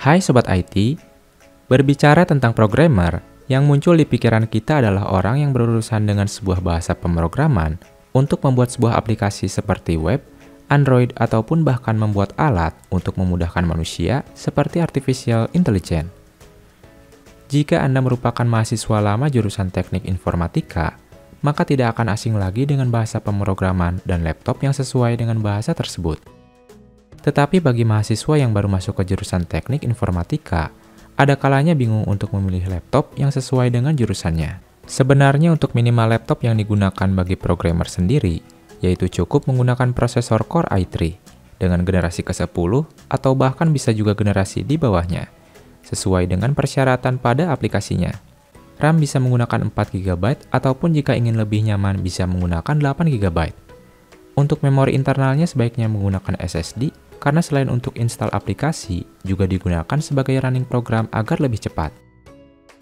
Hai Sobat IT, berbicara tentang programmer, yang muncul di pikiran kita adalah orang yang berurusan dengan sebuah bahasa pemrograman untuk membuat sebuah aplikasi seperti web, Android, ataupun bahkan membuat alat untuk memudahkan manusia seperti artificial intelligence. Jika Anda merupakan mahasiswa lama jurusan teknik informatika, maka tidak akan asing lagi dengan bahasa pemrograman dan laptop yang sesuai dengan bahasa tersebut. Tetapi bagi mahasiswa yang baru masuk ke jurusan teknik informatika, ada kalanya bingung untuk memilih laptop yang sesuai dengan jurusannya. Sebenarnya untuk minimal laptop yang digunakan bagi programmer sendiri, yaitu cukup menggunakan prosesor Core i3 dengan generasi ke-10 atau bahkan bisa juga generasi di bawahnya, sesuai dengan persyaratan pada aplikasinya. RAM bisa menggunakan 4GB ataupun jika ingin lebih nyaman bisa menggunakan 8GB. Untuk memori internalnya sebaiknya menggunakan SSD karena selain untuk install aplikasi, juga digunakan sebagai running program agar lebih cepat.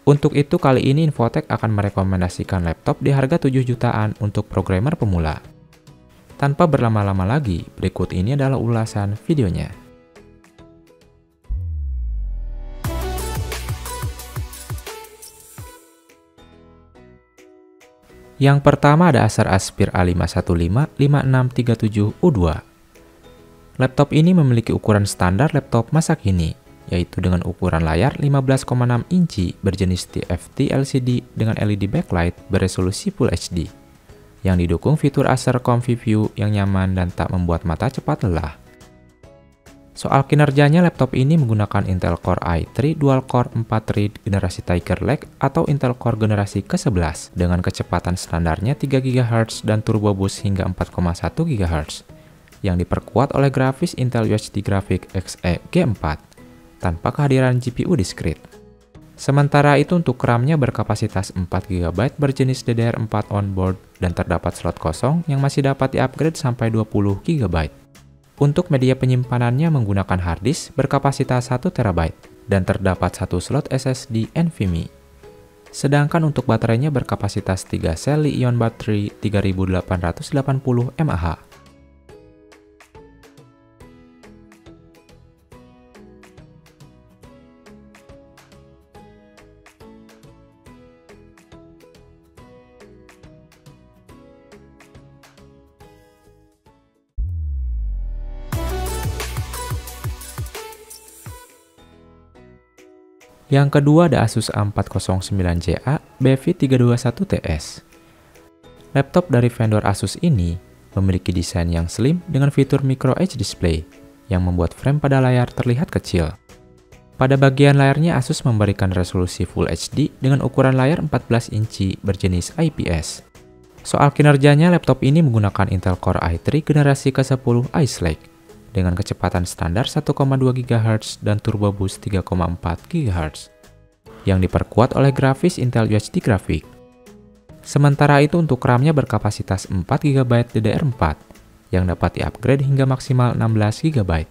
Untuk itu kali ini Infotech akan merekomendasikan laptop di harga 7 jutaan untuk programmer pemula. Tanpa berlama-lama lagi, berikut ini adalah ulasan videonya. Yang pertama ada Acer Aspire A515 5637U2. Laptop ini memiliki ukuran standar laptop masa kini, yaitu dengan ukuran layar 15,6 inci berjenis TFT LCD dengan LED backlight beresolusi Full HD, yang didukung fitur Acer Comfy View yang nyaman dan tak membuat mata cepat lelah. Soal kinerjanya, laptop ini menggunakan Intel Core i3 Dual Core 4 Thread generasi Tiger Lake atau Intel Core generasi ke-11 dengan kecepatan standarnya 3 GHz dan turbo boost hingga 4,1 GHz, yang diperkuat oleh grafis Intel UHD Graphics Xe G4 tanpa kehadiran GPU discrete. Sementara itu untuk RAM-nya berkapasitas 4 GB berjenis DDR4 onboard dan terdapat slot kosong yang masih dapat di-upgrade sampai 20 GB. Untuk media penyimpanannya menggunakan harddisk berkapasitas 1 TB dan terdapat satu slot SSD NVMe. Sedangkan untuk baterainya berkapasitas 3 sel Li-ion baterai 3880 mAh. Yang kedua ada Asus A409JA BV321TS. Laptop dari vendor Asus ini memiliki desain yang slim dengan fitur micro edge display yang membuat frame pada layar terlihat kecil. Pada bagian layarnya Asus memberikan resolusi Full HD dengan ukuran layar 14 inci berjenis IPS. Soal kinerjanya, laptop ini menggunakan Intel Core i3 generasi ke-10 Ice Lake dengan kecepatan standar 1,2 GHz dan turbo boost 3,4 GHz, yang diperkuat oleh grafis Intel UHD Graphics. Sementara itu untuk RAM-nya berkapasitas 4 GB DDR4, yang dapat di-upgrade hingga maksimal 16 GB.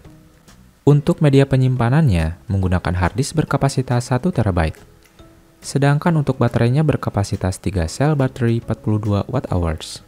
Untuk media penyimpanannya menggunakan harddisk berkapasitas 1 TB. Sedangkan untuk baterainya berkapasitas 3 sel baterai 42 Wh.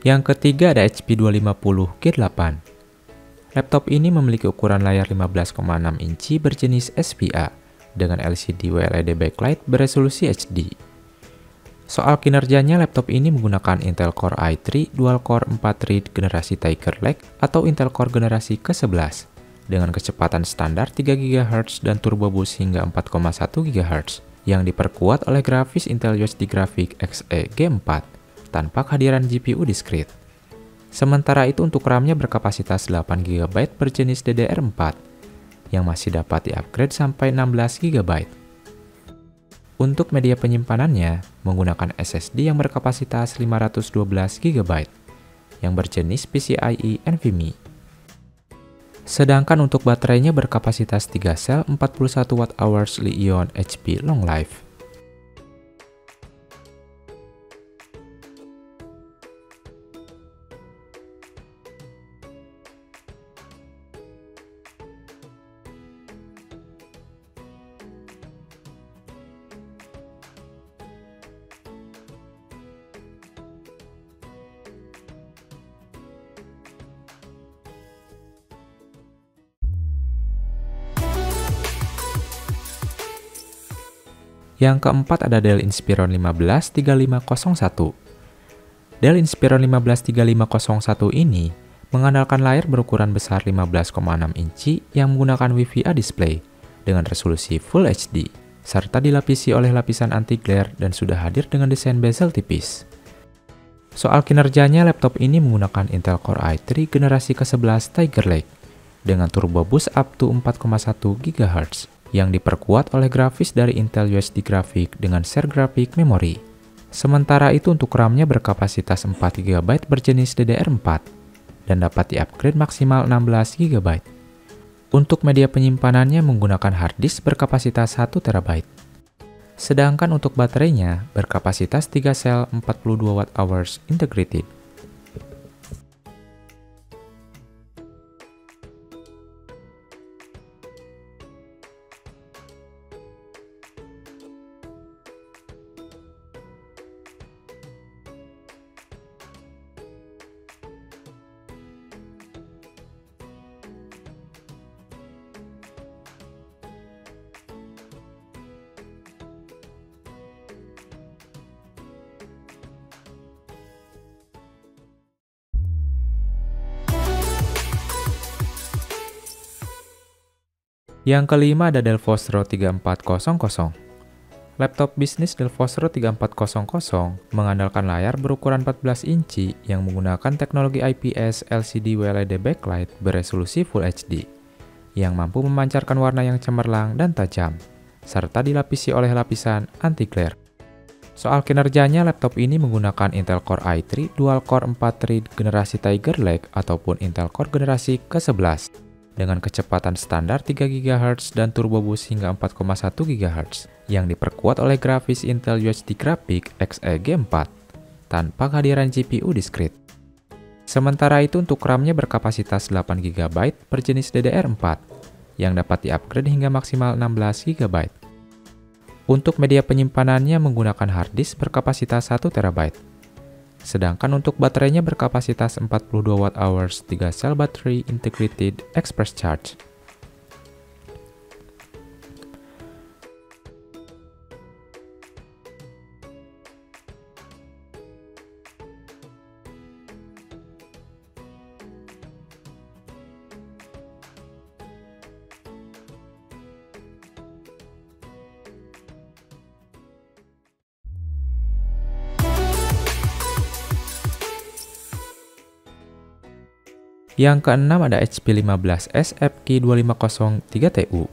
Yang ketiga ada HP 250 G8. Laptop ini memiliki ukuran layar 15,6 inci berjenis SPA dengan LCD OLED backlight beresolusi HD. Soal kinerjanya, laptop ini menggunakan Intel Core i3 Dual Core 4 Thread generasi Tiger Lake atau Intel Core generasi ke-11 dengan kecepatan standar 3 GHz dan turbo boost hingga 4,1 GHz yang diperkuat oleh grafis Intel UHD Graphics Xe G4 tanpa kehadiran GPU discrete. Sementara itu untuk RAM-nya berkapasitas 8 GB berjenis DDR4 yang masih dapat di-upgrade sampai 16 GB. Untuk media penyimpanannya menggunakan SSD yang berkapasitas 512 GB yang berjenis PCIe NVMe. Sedangkan untuk baterainya berkapasitas 3 sel 41 Wh Li-ion HP Long Life. Yang keempat ada Dell Inspiron 153501. Dell Inspiron 153501 ini mengandalkan layar berukuran besar 15,6 inci yang menggunakan WVA display dengan resolusi Full HD, serta dilapisi oleh lapisan anti-glare dan sudah hadir dengan desain bezel tipis. Soal kinerjanya, laptop ini menggunakan Intel Core i3 generasi ke-11 Tiger Lake dengan turbo boost up to 4,1 GHz yang diperkuat oleh grafis dari Intel UHD Graphics dengan share graphic memory. Sementara itu untuk RAM-nya berkapasitas 4 GB berjenis DDR4 dan dapat di-upgrade maksimal 16 GB. Untuk media penyimpanannya menggunakan hard disk berkapasitas 1 TB. Sedangkan untuk baterainya berkapasitas 3 sel 42 Wh integrated. Yang kelima ada Dell Vostro 3400. Laptop bisnis Dell Vostro 3400 mengandalkan layar berukuran 14 inci yang menggunakan teknologi IPS LCD OLED backlight beresolusi Full HD yang mampu memancarkan warna yang cemerlang dan tajam, serta dilapisi oleh lapisan anti-glare. Soal kinerjanya, laptop ini menggunakan Intel Core i3 Dual Core 4 Thread generasi Tiger Lake ataupun Intel Core generasi ke-11 dengan kecepatan standar 3 GHz dan turbo boost hingga 4,1 GHz yang diperkuat oleh grafis Intel UHD Graphics Xe-G4 tanpa kehadiran GPU discrete. Sementara itu untuk RAM-nya berkapasitas 8 GB berjenis DDR4 yang dapat di-upgrade hingga maksimal 16 GB. Untuk media penyimpanannya menggunakan hard disk berkapasitas 1 TB. Sedangkan untuk baterainya berkapasitas 42 Wh 3 sel battery integrated express charge. Yang keenam ada HP 15S FK250-3TU.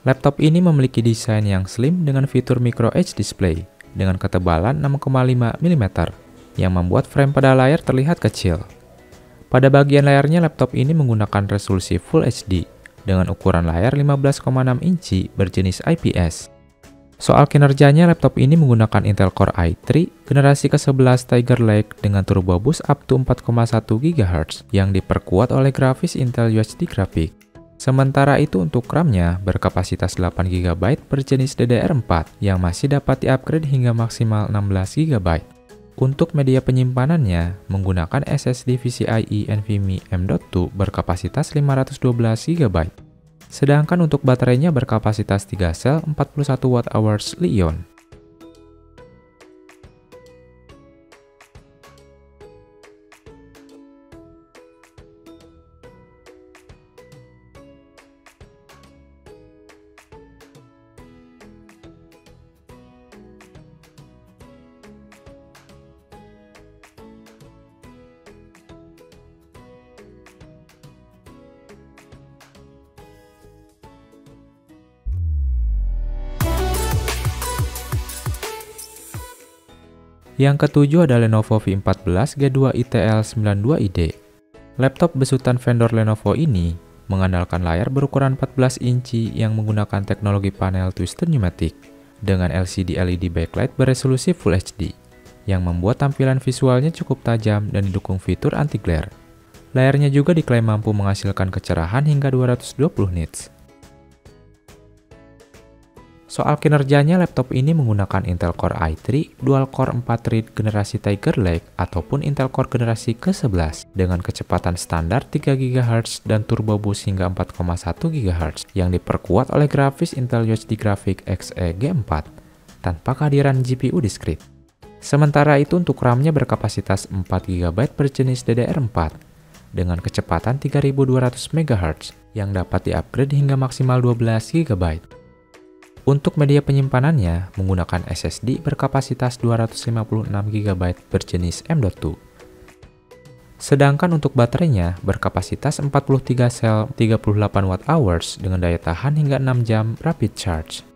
Laptop ini memiliki desain yang slim dengan fitur micro edge display dengan ketebalan 6,5 mm yang membuat frame pada layar terlihat kecil. Pada bagian layarnya, laptop ini menggunakan resolusi Full HD dengan ukuran layar 15,6 inci berjenis IPS. Soal kinerjanya, laptop ini menggunakan Intel Core i3 generasi ke-11 Tiger Lake dengan turbo boost up to 4,1 GHz yang diperkuat oleh grafis Intel UHD Graphics. Sementara itu untuk RAM-nya berkapasitas 8 GB berjenis DDR4 yang masih dapat di-upgrade hingga maksimal 16 GB. Untuk media penyimpanannya menggunakan SSD PCIe NVMe M.2 berkapasitas 512 GB. Sedangkan untuk baterainya berkapasitas 3 sel 41 Wh Li-ion. Yang ketujuh ada Lenovo V14 G2 ITL92ID. Laptop besutan vendor Lenovo ini mengandalkan layar berukuran 14 inci yang menggunakan teknologi panel Twisted Pneumatic dengan LCD LED backlight beresolusi Full HD, yang membuat tampilan visualnya cukup tajam dan didukung fitur anti-glare. Layarnya juga diklaim mampu menghasilkan kecerahan hingga 220 nits. Soal kinerjanya, laptop ini menggunakan Intel Core i3 dual-core 4-thread generasi Tiger Lake ataupun Intel Core generasi ke-11 dengan kecepatan standar 3 GHz dan turbo boost hingga 4,1 GHz yang diperkuat oleh grafis Intel UHD Graphics Xe G4 tanpa kehadiran GPU discrete. Sementara itu untuk RAM-nya berkapasitas 4 GB berjenis DDR4 dengan kecepatan 3200 MHz yang dapat di-upgrade hingga maksimal 12 GB. Untuk media penyimpanannya menggunakan SSD berkapasitas 256 GB berjenis M.2. Sedangkan untuk baterainya berkapasitas 43 sel 38 Wh dengan daya tahan hingga 6 jam rapid charge.